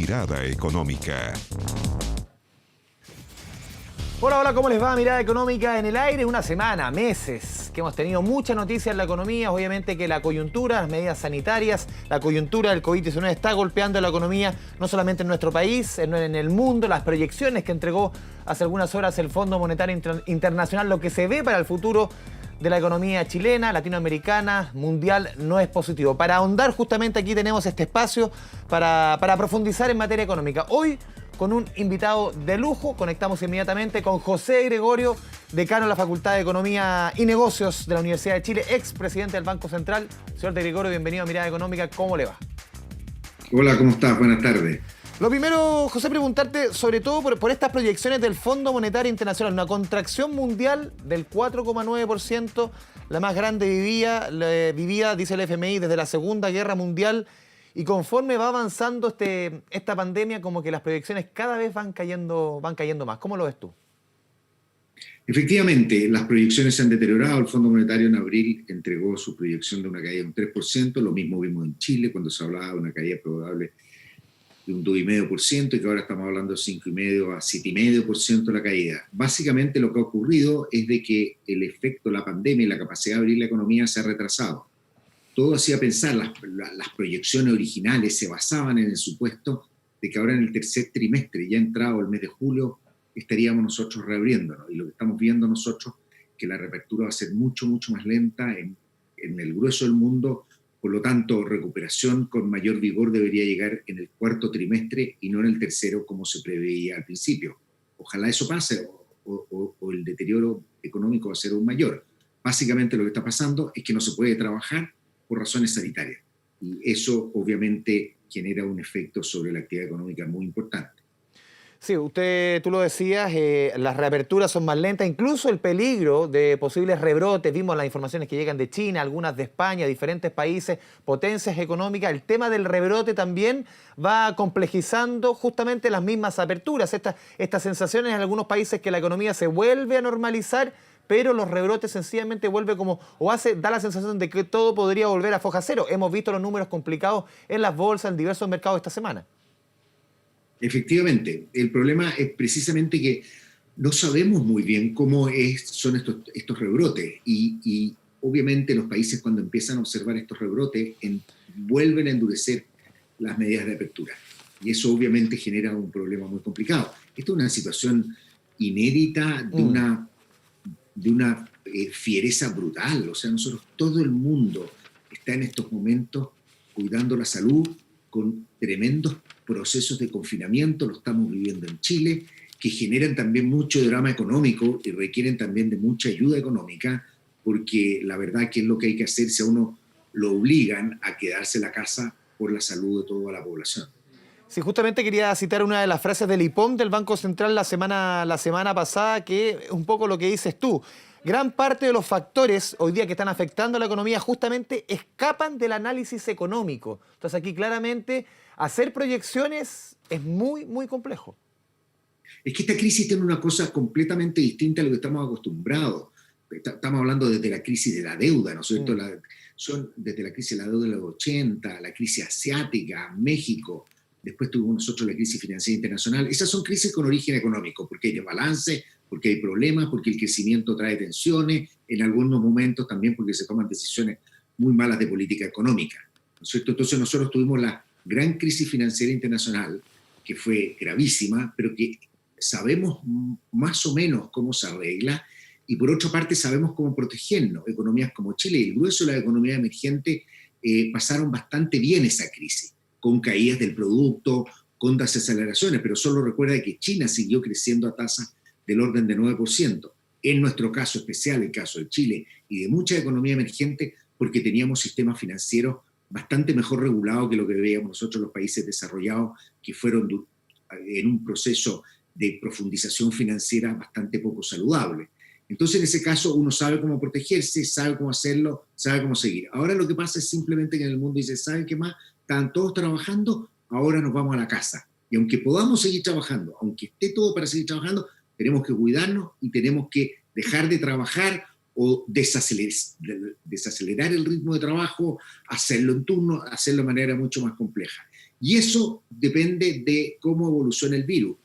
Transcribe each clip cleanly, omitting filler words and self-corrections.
Mirada Económica. Hola, hola, ¿cómo les va? Mirada Económica en el aire. Una semana, meses, que hemos tenido muchas noticias en la economía. Obviamente que la coyuntura, las medidas sanitarias, la coyuntura del COVID-19 está golpeando la economía, no solamente en nuestro país, en el mundo. Las proyecciones que entregó hace algunas horas el Fondo Monetario Internacional, lo que se ve para el futuro de la economía chilena, latinoamericana, mundial, no es positivo. Para ahondar justamente aquí tenemos este espacio para profundizar en materia económica. Hoy, con un invitado de lujo, conectamos inmediatamente con José Gregorio, decano de la Facultad de Economía y Negocios de la Universidad de Chile, expresidente del Banco Central. Señor de Gregorio, bienvenido a Mirada Económica, ¿cómo le va? Hola, ¿cómo estás? Buenas tardes. Lo primero, José, preguntarte sobre todo por estas proyecciones del Fondo Monetario Internacional, una contracción mundial del 4,9%, la más grande vivida, dice el FMI, desde la Segunda Guerra Mundial. Y conforme va avanzando esta pandemia, como que las proyecciones cada vez van cayendo más. ¿Cómo lo ves tú? Efectivamente, las proyecciones se han deteriorado. El Fondo Monetario en abril entregó su proyección de una caída de un 3%. Lo mismo vimos en Chile cuando se hablaba de una caída probable de un 2,5% y que ahora estamos hablando de 5,5% a 7,5% la caída. Básicamente lo que ha ocurrido es de que el efecto de la pandemia y la capacidad de abrir la economía se ha retrasado. Todo hacía pensar, las proyecciones originales se basaban en el supuesto de que ahora en el tercer trimestre, ya entrado el mes de julio, estaríamos nosotros reabriéndonos. Y lo que estamos viendo nosotros es que la reapertura va a ser mucho, mucho más lenta en el grueso del mundo. Por lo tanto, recuperación con mayor vigor debería llegar en el cuarto trimestre y no en el tercero como se preveía al principio. Ojalá eso pase o el deterioro económico va a ser aún mayor. Básicamente lo que está pasando es que no se puede trabajar por razones sanitarias. Y eso obviamente genera un efecto sobre la actividad económica muy importante. Sí, tú lo decías, las reaperturas son más lentas, incluso el peligro de posibles rebrotes, vimos las informaciones que llegan de China, algunas de España, diferentes países, potencias económicas. El tema del rebrote también va complejizando justamente las mismas aperturas, estas sensaciones en algunos países que la economía se vuelve a normalizar, pero los rebrotes sencillamente da la sensación de que todo podría volver a foja cero. Hemos visto los números complicados en las bolsas, en diversos mercados esta semana. Efectivamente, el problema es precisamente que no sabemos muy bien cómo son estos rebrotes y obviamente los países cuando empiezan a observar estos rebrotes vuelven a endurecer las medidas de apertura y eso obviamente genera un problema muy complicado. Esta es una situación inédita de una fiereza brutal. O sea, todo el mundo está en estos momentos cuidando la salud con tremendos procesos de confinamiento, lo estamos viviendo en Chile, que generan también mucho drama económico y requieren también de mucha ayuda económica, porque la verdad que es lo que hay que hacer si a uno lo obligan a quedarse en la casa por la salud de toda la población. Sí, justamente quería citar una de las frases del IPOM del Banco Central la semana pasada, que es un poco lo que dices tú. Gran parte de los factores hoy día que están afectando a la economía justamente escapan del análisis económico. Entonces aquí claramente hacer proyecciones es muy, muy complejo. Es que esta crisis tiene una cosa completamente distinta a lo que estamos acostumbrados. Estamos hablando desde la crisis de la deuda, ¿no es cierto? Desde la crisis de la deuda de los 80, la crisis asiática, México. Después tuvimos nosotros la crisis financiera internacional. Esas son crisis con origen económico, porque hay desbalance, porque hay problemas, porque el crecimiento trae tensiones, en algunos momentos también porque se toman decisiones muy malas de política económica, ¿no es cierto? Entonces nosotros tuvimos la gran crisis financiera internacional, que fue gravísima, pero que sabemos más o menos cómo se arregla, y por otra parte sabemos cómo protegernos. Economías como Chile y el grueso de la economía emergente pasaron bastante bien esa crisis, con caídas del producto, con desaceleraciones, pero solo recuerda que China siguió creciendo a tasas del orden de 9%. En nuestro caso especial, el caso de Chile y de mucha economía emergente, porque teníamos sistemas financieros bastante mejor regulados que lo que veíamos nosotros los países desarrollados, que fueron en un proceso de profundización financiera bastante poco saludable. Entonces, en ese caso, uno sabe cómo protegerse, sabe cómo hacerlo, sabe cómo seguir. Ahora lo que pasa es simplemente que en el mundo dice, ¿saben qué más? Están todos trabajando, ahora nos vamos a la casa. Y aunque podamos seguir trabajando, aunque esté todo para seguir trabajando, tenemos que cuidarnos y tenemos que dejar de trabajar o desacelerar el ritmo de trabajo, hacerlo en turno, hacerlo de manera mucho más compleja. Y eso depende de cómo evoluciona el virus.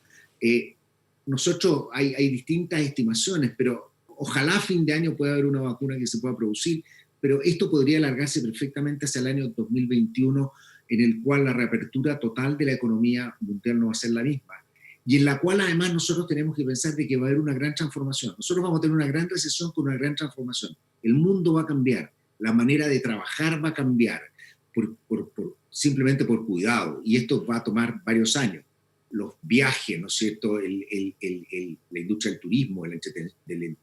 Nosotros hay distintas estimaciones, pero ojalá a fin de año pueda haber una vacuna que se pueda producir, pero esto podría alargarse perfectamente hacia el año 2021, en el cual la reapertura total de la economía mundial no va a ser la misma. Y en la cual además nosotros tenemos que pensar de que va a haber una gran transformación. Nosotros vamos a tener una gran recesión con una gran transformación. El mundo va a cambiar, la manera de trabajar va a cambiar, simplemente por cuidado, y esto va a tomar varios años. Los viajes, ¿no es cierto?, la industria del turismo, de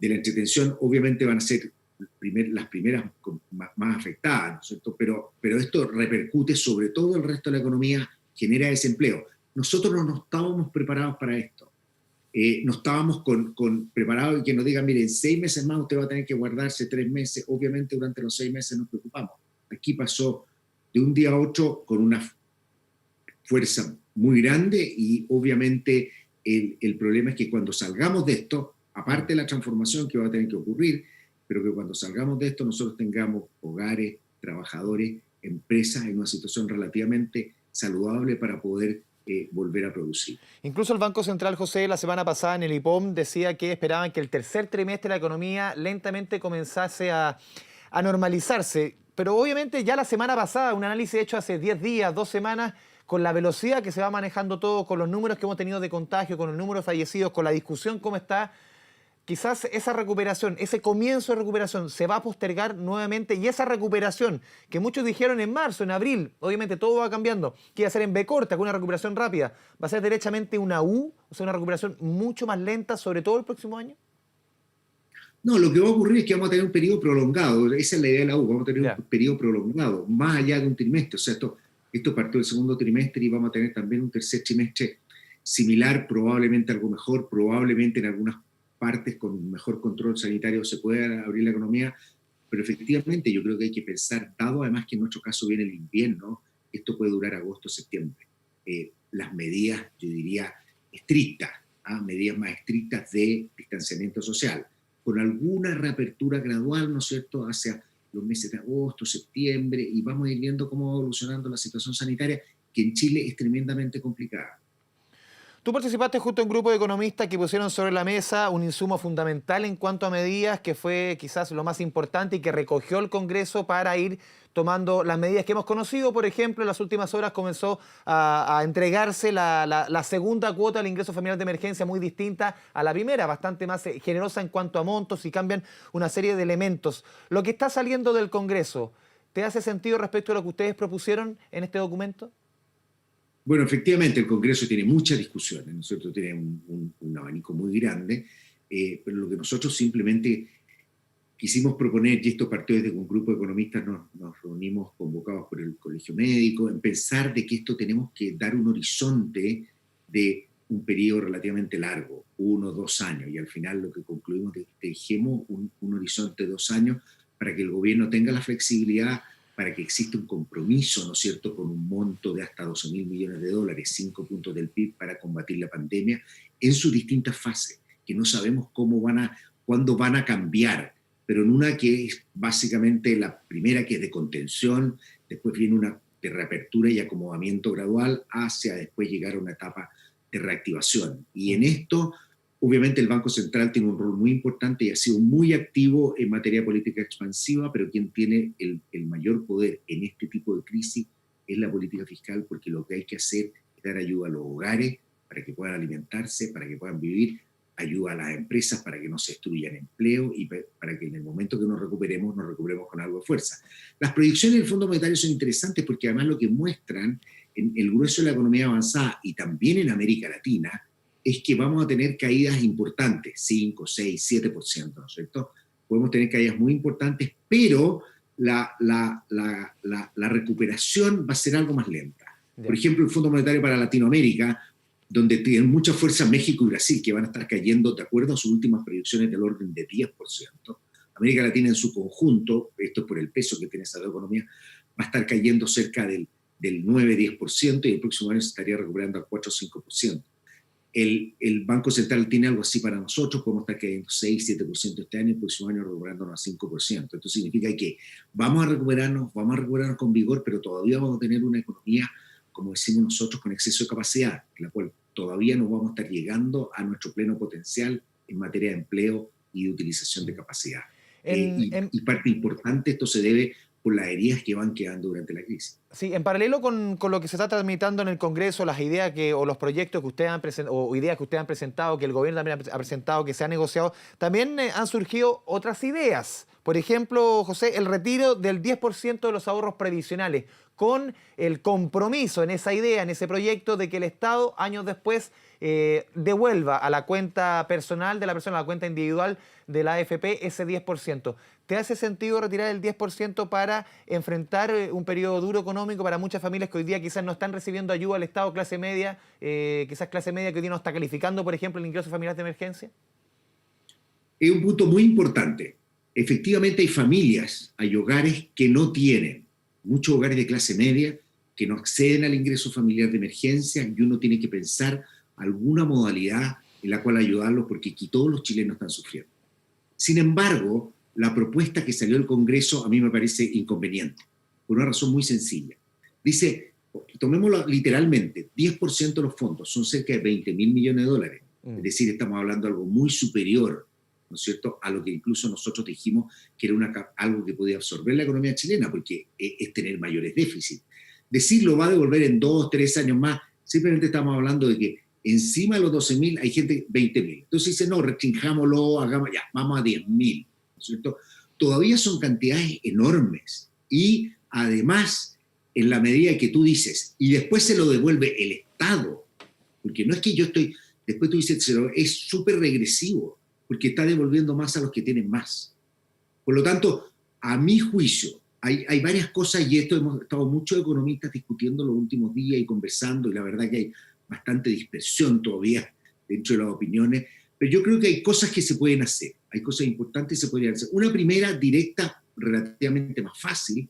la entretención, obviamente van a ser las primeras más afectadas, ¿no es cierto?, pero esto repercute sobre todo el resto de la economía, genera desempleo. Nosotros no estábamos preparados para esto. No estábamos preparados y que nos digan, miren, 6 meses más usted va a tener que guardarse 3 meses. Obviamente durante los 6 meses nos preocupamos. Aquí pasó de un día a otro con una fuerza muy grande y obviamente el problema es que cuando salgamos de esto, aparte de la transformación que va a tener que ocurrir, pero que cuando salgamos de esto nosotros tengamos hogares, trabajadores, empresas en una situación relativamente saludable para poder volver a producir. Incluso el Banco Central, José, la semana pasada en el IPOM decía que esperaban que el tercer trimestre la economía lentamente comenzase a normalizarse. Pero obviamente ya la semana pasada, un análisis hecho hace 10 días, 2 semanas, con la velocidad que se va manejando todo, con los números que hemos tenido de contagio, con los números de fallecidos, con la discusión cómo está, quizás esa recuperación, ese comienzo de recuperación se va a postergar nuevamente, y esa recuperación que muchos dijeron en marzo, en abril, obviamente todo va cambiando, que iba a ser en B corta, con una recuperación rápida, va a ser derechamente una U, o sea, una recuperación mucho más lenta, sobre todo el próximo año. No, lo que va a ocurrir es que vamos a tener un periodo prolongado, esa es la idea de la U, vamos a tener un periodo prolongado, más allá de un trimestre, o sea, esto partió del segundo trimestre y vamos a tener también un tercer trimestre similar, probablemente algo mejor, probablemente en algunas partes con mejor control sanitario se pueda abrir la economía, pero efectivamente yo creo que hay que pensar, dado además que en nuestro caso viene el invierno, esto puede durar agosto, septiembre. Las medidas, yo diría, estrictas, medidas más estrictas de distanciamiento social, con alguna reapertura gradual, ¿no es cierto?, hacia los meses de agosto, septiembre, y vamos a ir viendo cómo va evolucionando la situación sanitaria, que en Chile es tremendamente complicada. Tú participaste justo en un grupo de economistas que pusieron sobre la mesa un insumo fundamental en cuanto a medidas, que fue quizás lo más importante y que recogió el Congreso para ir tomando las medidas que hemos conocido. Por ejemplo, en las últimas horas comenzó a entregarse la segunda cuota del ingreso familiar de emergencia, muy distinta a la primera, bastante más generosa en cuanto a montos, y cambian una serie de elementos. Lo que está saliendo del Congreso, ¿te hace sentido respecto a lo que ustedes propusieron en este documento? Bueno, efectivamente el Congreso tiene muchas discusiones, ¿no es cierto? Tiene un abanico muy grande, pero lo que nosotros simplemente quisimos proponer, y esto partió desde que un grupo de economistas nos reunimos convocados por el Colegio Médico, en pensar de que esto tenemos que dar un horizonte de un periodo relativamente largo, 1 o 2 años, y al final lo que concluimos es que dejemos un horizonte de 2 años para que el gobierno tenga la flexibilidad, para que exista un compromiso, ¿no es cierto?, con un monto de hasta $12.000 millones, 5 puntos del PIB para combatir la pandemia en sus distintas fases, que no sabemos cuándo van a cambiar, pero en una que es básicamente la primera, que es de contención, después viene una de reapertura y acomodamiento gradual, hacia después llegar a una etapa de reactivación. Y en esto, obviamente el Banco Central tiene un rol muy importante y ha sido muy activo en materia de política expansiva, pero quien tiene el mayor poder en este tipo de crisis es la política fiscal, porque lo que hay que hacer es dar ayuda a los hogares para que puedan alimentarse, para que puedan vivir, ayuda a las empresas para que no se destruyan empleo y para que en el momento que nos recuperemos con algo de fuerza. Las proyecciones del Fondo Monetario son interesantes porque además lo que muestran en el grueso de la economía avanzada y también en América Latina es que vamos a tener caídas importantes, 5, 6, 7%, ¿no es cierto? Podemos tener caídas muy importantes, pero la recuperación va a ser algo más lenta. Por ejemplo, el Fondo Monetario para Latinoamérica, donde tienen mucha fuerza México y Brasil, que van a estar cayendo, de acuerdo a sus últimas predicciones, del orden de 10%. América Latina en su conjunto, esto es por el peso que tiene esa economía, va a estar cayendo cerca del 9-10%, y el próximo año se estaría recuperando al 4-5%. El Banco Central tiene algo así para nosotros, podemos estar cayendo 6-7% este año, y el próximo año recuperándonos a 5%. Esto significa que vamos a recuperarnos con vigor, pero todavía vamos a tener una economía como decimos nosotros, con exceso de capacidad, en la cual todavía no vamos a estar llegando a nuestro pleno potencial en materia de empleo y de utilización de capacidad. En, en- Y parte importante, esto se debe por las heridas que van quedando durante la crisis. Sí, en paralelo con lo que se está tramitando en el Congreso, las ideas o los proyectos que ustedes han presentado, o ideas que ustedes han presentado, que el gobierno también ha presentado, que se ha negociado, también han surgido otras ideas. Por ejemplo, José, el retiro del 10% de los ahorros previsionales, con el compromiso en esa idea, en ese proyecto, de que el Estado, años después, devuelva a la cuenta personal de la persona, a la cuenta individual de la AFP, ese 10%. ¿Te hace sentido retirar el 10% para enfrentar un periodo duro económico para muchas familias que hoy día quizás no están recibiendo ayuda del Estado, clase media, quizás clase media que hoy día no está calificando, por ejemplo, el ingreso familiar de emergencia? Es un punto muy importante. Efectivamente hay familias, hay hogares que no tienen, muchos hogares de clase media que no acceden al ingreso familiar de emergencia y uno tiene que pensar alguna modalidad en la cual ayudarlos porque aquí todos los chilenos están sufriendo. Sin embargo, la propuesta que salió del Congreso a mí me parece inconveniente, por una razón muy sencilla. Dice, tomémoslo literalmente, 10% de los fondos son cerca de 20.000 millones de dólares. Es decir, estamos hablando de algo muy superior, ¿no es cierto?, a lo que incluso nosotros dijimos que era algo que podía absorber la economía chilena, porque es tener mayores déficits. Decirlo va a devolver en 2, 3 años más, simplemente estamos hablando de que encima de los 12.000 hay gente 20.000. Entonces dice, no, restringámoslo, hagamos ya, vamos a 10.000, ¿no es cierto? Todavía son cantidades enormes. Y además, en la medida que tú dices, y después se lo devuelve el Estado, porque no es que yo estoy, después tú dices, es súper regresivo, porque está devolviendo más a los que tienen más. Por lo tanto, a mi juicio, hay varias cosas, y esto hemos estado muchos economistas discutiendo los últimos días y conversando, y la verdad que hay bastante dispersión todavía dentro de las opiniones, pero yo creo que hay cosas que se pueden hacer, hay cosas importantes que se podrían hacer. Una primera, directa, relativamente más fácil,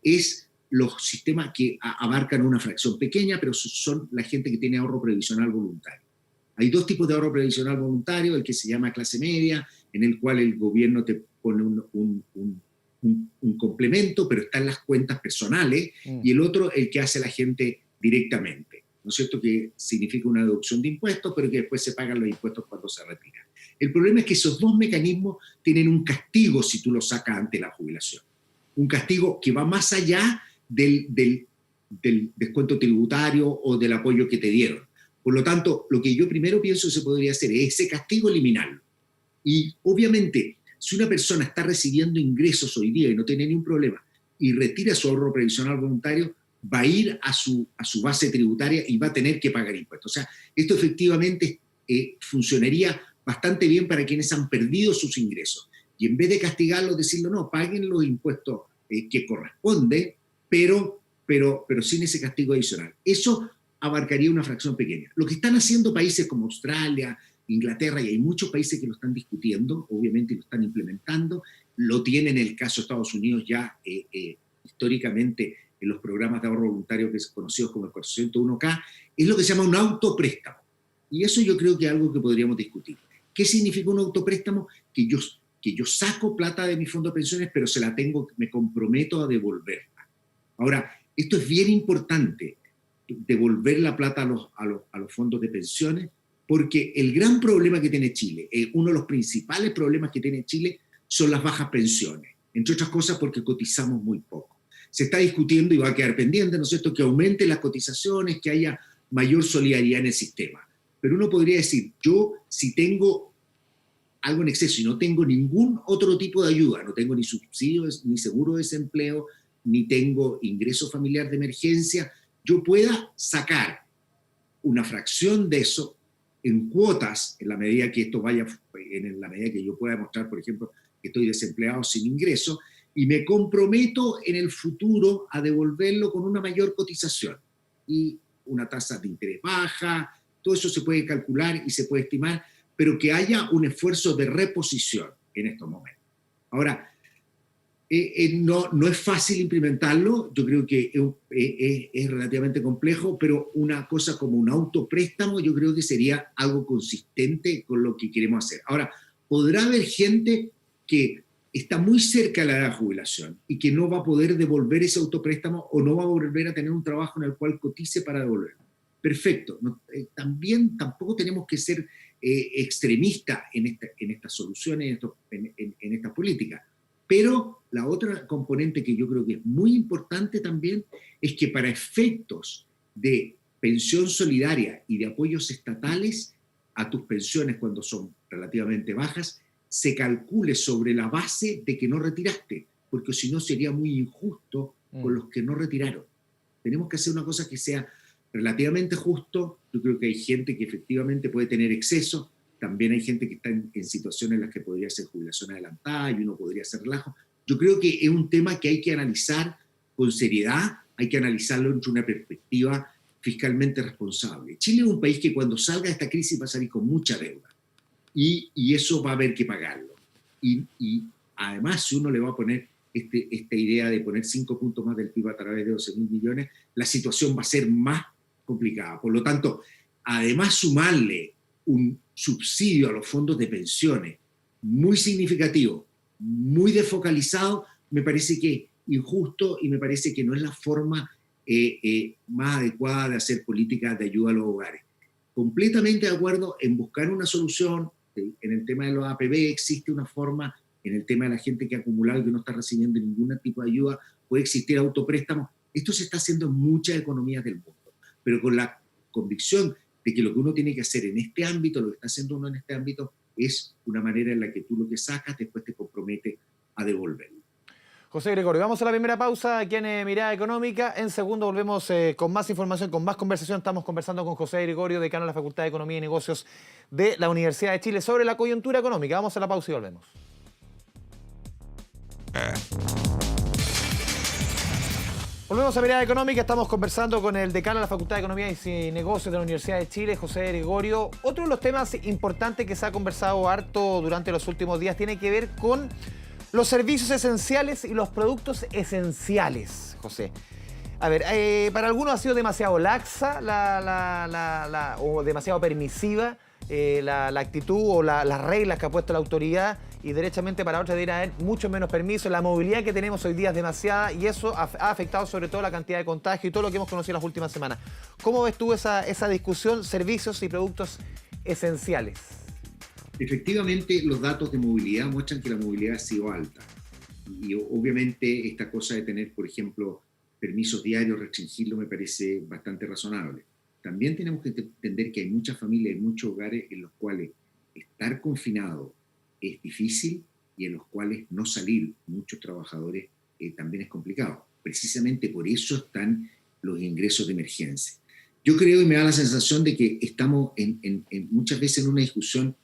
es los sistemas que abarcan una fracción pequeña, pero son la gente que tiene ahorro previsional voluntario. Hay dos tipos de ahorro previsional voluntario, el que se llama clase media, en el cual el gobierno te pone un complemento, pero está en las cuentas personales, y el otro, el que hace la gente directamente, ¿no es cierto?, que significa una deducción de impuestos, pero que después se pagan los impuestos cuando se retira. El problema es que esos dos mecanismos tienen un castigo si tú los sacas ante la jubilación. Un castigo que va más allá del descuento tributario o del apoyo que te dieron. Por lo tanto, lo que yo primero pienso que se podría hacer es ese castigo eliminarlo. Y obviamente, si una persona está recibiendo ingresos hoy día y no tiene ningún problema y retira su ahorro previsional voluntario, va a ir a su base tributaria y va a tener que pagar impuestos. O sea, esto efectivamente funcionaría bastante bien para quienes han perdido sus ingresos. Y en vez de castigarlos, decirlo, no, paguen los impuestos que corresponden, pero sin ese castigo adicional. Eso abarcaría una fracción pequeña. Lo que están haciendo países como Australia, Inglaterra, y hay muchos países que lo están discutiendo, obviamente lo están implementando, lo tienen en el caso de Estados Unidos ya históricamente en los programas de ahorro voluntario que son conocidos como el 401k, es lo que se llama un autopréstamo. Y eso yo creo que es algo que podríamos discutir. ¿Qué significa un autopréstamo? Que yo saco plata de mi fondo de pensiones, pero me comprometo a devolverla. Ahora, esto es bien importante, devolver la plata a los fondos de pensiones, porque el gran problema que tiene Chile, uno de los principales problemas que tiene Chile, son las bajas pensiones, entre otras cosas porque cotizamos muy poco. Se está discutiendo y va a quedar pendiente, ¿no es cierto?, que aumenten las cotizaciones, que haya mayor solidaridad en el sistema. Pero uno podría decir, yo si tengo algo en exceso y no tengo ningún otro tipo de ayuda, no tengo ni subsidios, ni seguro de desempleo, ni tengo ingreso familiar de emergencia, yo pueda sacar una fracción de eso en cuotas, en la medida que esto vaya, en la medida que yo pueda demostrar, por ejemplo, que estoy desempleado sin ingreso, y me comprometo en el futuro a devolverlo con una mayor cotización y una tasa de interés baja. Todo eso se puede calcular y se puede estimar, pero que haya un esfuerzo de reposición en estos momentos. Ahora, no es fácil implementarlo, yo creo que es relativamente complejo, pero una cosa como un autopréstamo yo creo que sería algo consistente con lo que queremos hacer. Ahora, podrá haber gente que está muy cerca de la edad de jubilación y que no va a poder devolver ese autopréstamo o no va a volver a tener un trabajo en el cual cotice para devolverlo. Perfecto. También tampoco tenemos que ser extremistas en estas soluciones, en esta política. Pero la otra componente que yo creo que es muy importante también es que para efectos de pensión solidaria y de apoyos estatales a tus pensiones cuando son relativamente bajas, se calcule sobre la base de que no retiraste, porque si no sería muy injusto con los que no retiraron. Tenemos que hacer una cosa que sea relativamente justo. Yo creo que hay gente que efectivamente puede tener exceso, también hay gente que está en situaciones en las que podría ser jubilación adelantada y uno podría hacer relajo. Yo creo que es un tema que hay que analizar con seriedad, hay que analizarlo entre una perspectiva fiscalmente responsable. Chile es un país que cuando salga de esta crisis va a salir con mucha deuda y eso va a haber que pagarlo. Y además, si uno le va a poner esta idea de poner 5 puntos más del PIB a través de 12.000 millones, la situación va a ser más complicada. Por lo tanto, además sumarle un subsidio a los fondos de pensiones muy significativo, muy desfocalizado, me parece que es injusto y me parece que no es la forma más adecuada de hacer políticas de ayuda a los hogares. Completamente de acuerdo en buscar una solución. En el tema de los APB existe una forma, en el tema de la gente que ha acumulado y que no está recibiendo ningún tipo de ayuda, puede existir autopréstamos. Esto se está haciendo en muchas economías del mundo, pero con la convicción de que lo que uno tiene que hacer en este ámbito, lo que está haciendo uno en este ámbito, es una manera en la que tú lo que sacas después te compromete a devolverlo. José Gregorio, vamos a la primera pausa aquí en Mirada Económica. En segundo volvemos con más información, con más conversación. Estamos conversando con José Gregorio, decano de la Facultad de Economía y Negocios de la Universidad de Chile, sobre la coyuntura económica. Vamos a la pausa y volvemos. Volvemos a Mirada Económica, estamos conversando con el decano de la Facultad de Economía y Negocios de la Universidad de Chile, José Gregorio. Otro de los temas importantes que se ha conversado harto durante los últimos días tiene que ver con los servicios esenciales y los productos esenciales, José. A ver, para algunos ha sido demasiado laxa o demasiado permisiva la actitud o las reglas que ha puesto la autoridad, y derechamente para otros debería haber mucho menos permiso. La movilidad que tenemos hoy día es demasiada y eso ha afectado sobre todo la cantidad de contagios y todo lo que hemos conocido en las últimas semanas. ¿Cómo ves tú esa discusión, servicios y productos esenciales? Efectivamente, los datos de movilidad muestran que la movilidad ha sido alta. Y obviamente esta cosa de tener, por ejemplo, permisos diarios, restringirlo, me parece bastante razonable. También tenemos que entender que hay muchas familias y muchos hogares en los cuales estar confinado es difícil y en los cuales no salir muchos trabajadores también es complicado. Precisamente por eso están los ingresos de emergencia. Yo creo y me da la sensación de que estamos muchas veces en una discusión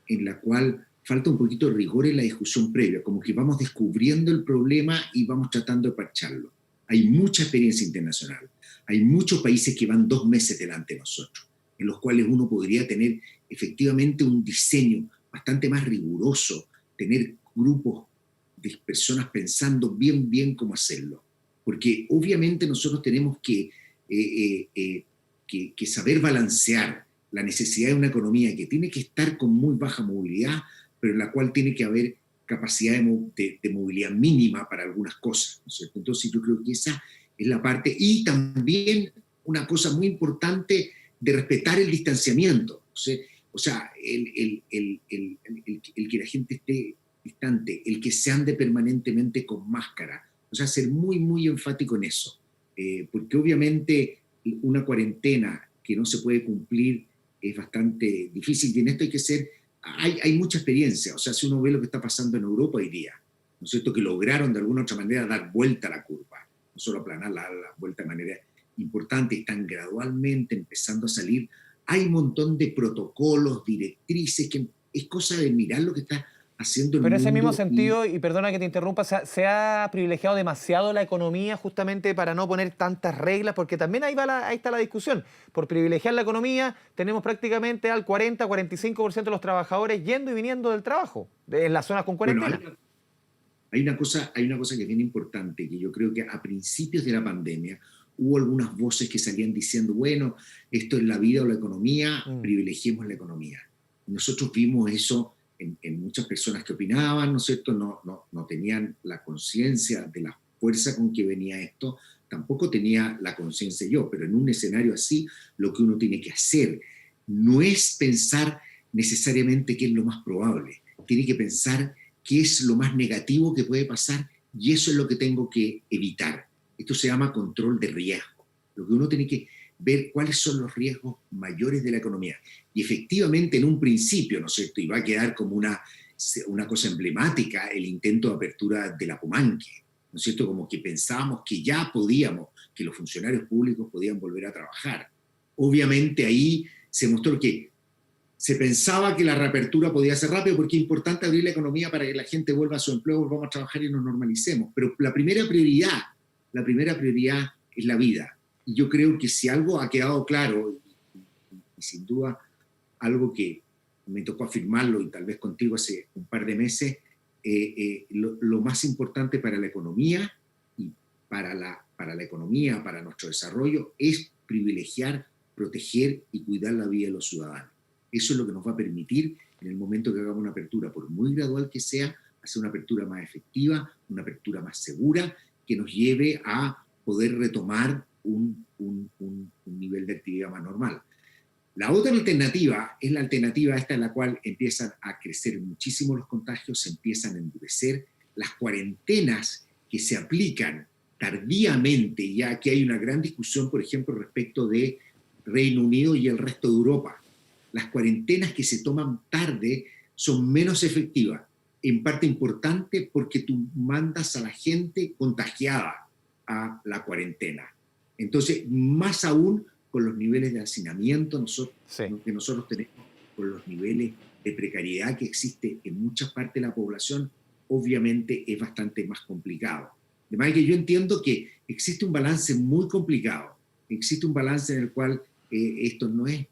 en la cual falta un poquito de rigor en la discusión previa, como que vamos descubriendo el problema y vamos tratando de parcharlo. Hay mucha experiencia internacional, hay muchos países que van 2 meses delante de nosotros, en los cuales uno podría tener efectivamente un diseño bastante más riguroso, tener grupos de personas pensando bien cómo hacerlo. Porque obviamente nosotros tenemos que saber balancear la necesidad de una economía que tiene que estar con muy baja movilidad, pero en la cual tiene que haber capacidad de movilidad mínima para algunas cosas, ¿no es cierto? Entonces yo creo que esa es la parte, y también una cosa muy importante de respetar el distanciamiento, ¿no? O sea, el que la gente esté distante, el que se ande permanentemente con máscara, o sea, ser muy enfático en eso, porque obviamente una cuarentena que no se puede cumplir es bastante difícil, y en esto hay mucha experiencia. O sea, si uno ve lo que está pasando en Europa hoy día, ¿no es cierto?, que lograron de alguna otra manera dar vuelta a la curva, no solo aplanar la vuelta de manera importante, están gradualmente empezando a salir. Hay un montón de protocolos, directrices, que es cosa de mirar lo que está haciendo el mundo. Pero en ese mismo sentido, y perdona que te interrumpa, se ha privilegiado demasiado la economía justamente para no poner tantas reglas, porque también ahí está la discusión. Por privilegiar la economía, tenemos prácticamente al 40-45% de los trabajadores yendo y viniendo del trabajo, en las zonas con cuarentena. Bueno, hay una cosa que es bien importante, que yo creo que a principios de la pandemia hubo algunas voces que salían diciendo, bueno, esto es la vida o la economía, privilegiemos la economía. Nosotros vimos eso en muchas personas que opinaban, ¿no es cierto? No tenían la conciencia de la fuerza con que venía esto, tampoco tenía la conciencia yo, pero en un escenario así, lo que uno tiene que hacer no es pensar necesariamente qué es lo más probable, tiene que pensar qué es lo más negativo que puede pasar y eso es lo que tengo que evitar. Esto se llama control de riesgo. Lo que uno tiene que ver cuáles son los riesgos mayores de la economía. Y efectivamente, en un principio, ¿no es cierto? Y va a quedar como una cosa emblemática el intento de apertura de la Pumanque, ¿no es cierto? Como que pensábamos que ya podíamos, que los funcionarios públicos podían volver a trabajar. Obviamente ahí se mostró que se pensaba que la reapertura podía ser rápido porque es importante abrir la economía para que la gente vuelva a su empleo, volvamos a trabajar y nos normalicemos. Pero la primera prioridad es la vida. Y yo creo que si algo ha quedado claro, y sin duda algo que me tocó afirmarlo y tal vez contigo hace un par de meses, lo más importante para la economía y para la economía, para nuestro desarrollo, es privilegiar, proteger y cuidar la vida de los ciudadanos. Eso es lo que nos va a permitir, en el momento que hagamos una apertura, por muy gradual que sea, hacer una apertura más efectiva, una apertura más segura, que nos lleve a poder retomar un nivel de actividad más normal. La otra alternativa es la alternativa esta en la cual empiezan a crecer muchísimo los contagios, se empiezan a endurecer las cuarentenas que se aplican tardíamente, ya que hay una gran discusión, por ejemplo, respecto de Reino Unido y el resto de Europa. Las cuarentenas que se toman tarde son menos efectivas, en parte importante porque tú mandas a la gente contagiada a la cuarentena. Entonces, más aún con los niveles de hacinamiento que nosotros tenemos, con los niveles de precariedad que existe en muchas partes de la población, obviamente es bastante más complicado. De manera que yo entiendo que existe un balance muy complicado, existe un balance en el cual esto no es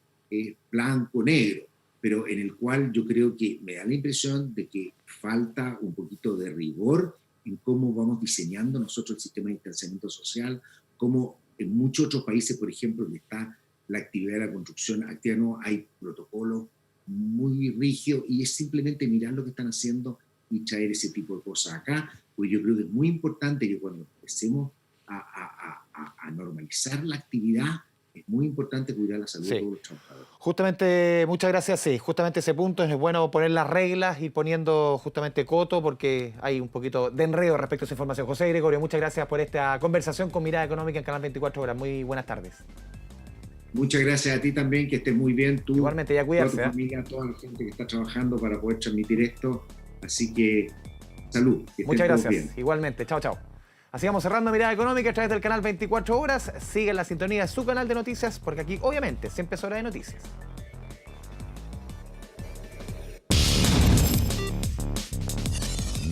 blanco-negro, pero en el cual yo creo que me da la impresión de que falta un poquito de rigor en cómo vamos diseñando nosotros el sistema de distanciamiento social, cómo en muchos otros países, por ejemplo, donde está la actividad de la construcción activa, no hay protocolos muy rígidos y es simplemente mirar lo que están haciendo y traer ese tipo de cosas acá, pues yo creo que es muy importante que cuando empecemos a normalizar la actividad, es muy importante cuidar la salud de todos los trabajadores. Justamente, muchas gracias, sí, justamente ese punto es bueno poner las reglas, ir poniendo justamente coto, porque hay un poquito de enredo respecto a esa información. José Gregorio, muchas gracias por esta conversación con Mirada Económica en Canal 24 Horas. Muy buenas tardes. Muchas gracias a ti también, que estés muy bien, tú, igualmente, ya cuidarse, toda tu familia, toda la gente que está trabajando para poder transmitir esto, así que salud. Que muchas gracias, bien. Igualmente, chao, chao. Así vamos cerrando Mirada Económica a través del canal 24 Horas. Sigue la sintonía de su canal de noticias, porque aquí, obviamente, siempre es hora de noticias.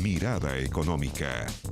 Mirada Económica.